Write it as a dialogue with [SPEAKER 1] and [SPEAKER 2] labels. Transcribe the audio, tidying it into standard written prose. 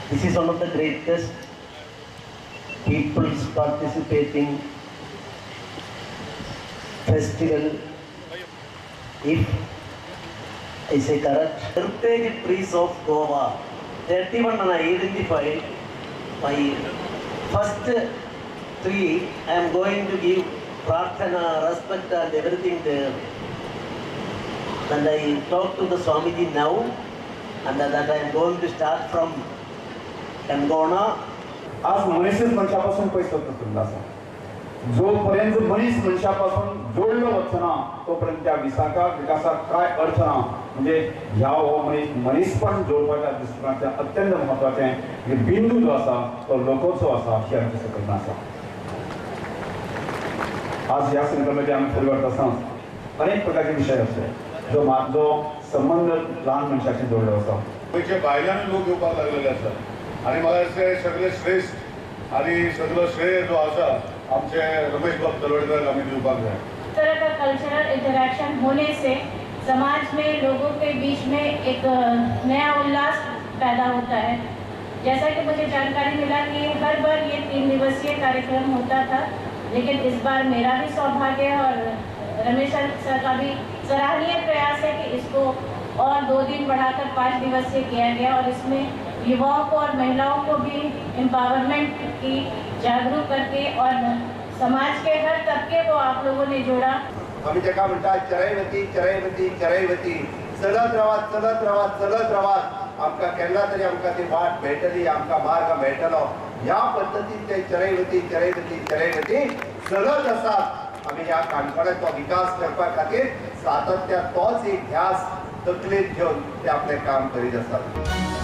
[SPEAKER 1] This is one of the greatest people's participating festival, if I say correct. Heritage trees of Goa. 31 and I identified my first tree. I am going to give prarthana, respect and everything there. And I talk to the Swamiji now, and that I am going to start from Canacona.
[SPEAKER 2] आज मनीसच मनशापासून पैसा तुटला असा जोपर्यंत मनीस मनशापासून जोडलं वचना तोपर्यंत त्या विकासाक काय अर्थ ना म्हणजे ह्या हो मनीस पण जोडपाच्या दृष्टिकोनातल्यान अत्यंत महत्वाचे बिंदू जो आसा तो लोकोत्सव आसा अशी आमची संकल्पना आसा. आज ह्या संकल्पनेचे आमी फुडें व्हरता आसतना अनेक प्रकारचे विशय आसले जो संबंध ल्हान मनशाशी जोडलो आसा.
[SPEAKER 3] गोंयच्या भायल्यान लोक येवपाक लागलेले आसात आणि मला दिसता सगळे श्रेष्ठ आणि सगळं श्रेय जो आसा आमचे रमेश बाब तलवडकर आम्ही दिवपाक जाय.
[SPEAKER 4] इस तरह का कल्चरल इंटरैक्शन होने से समाज में लोगों के बीच में एक नया उल्लास पैदा होता है. जैसा कि मुझे जानकारी मिला कि हर बार ये 3 दिवसीय कार्यक्रम होता था, लेकिन इस बार मेरा भी सौभाग्य और रमेश सर का भी सराहनीय प्रयास है कि इसको और 2 दिन बढ़ाकर 5 दिवसीय किया गया और इसमें युवाओं को और महिलाओं को भी एम्पावरमेंट की जागरूक करके और समाज के हर तबके को आप लोगों ने जोड़ा.
[SPEAKER 5] आम्ही तेका म्हणटा चरैवती चरैवती चरैवती चलत रावात चलत रावात चलत रावात आमकां केन्ना तरी आमकां ती वाट मेळटली आमकां मार्ग मेळटलो. ह्या पद्दतीन ते चरैवती चरैवती चरैवती चलत आसात. आमी ह्या काणकोणाचो विकास करपा खातीर सातत्यान तोच एक ध्यास तकलेंत घेवन ते आपलें काम करीत आसात.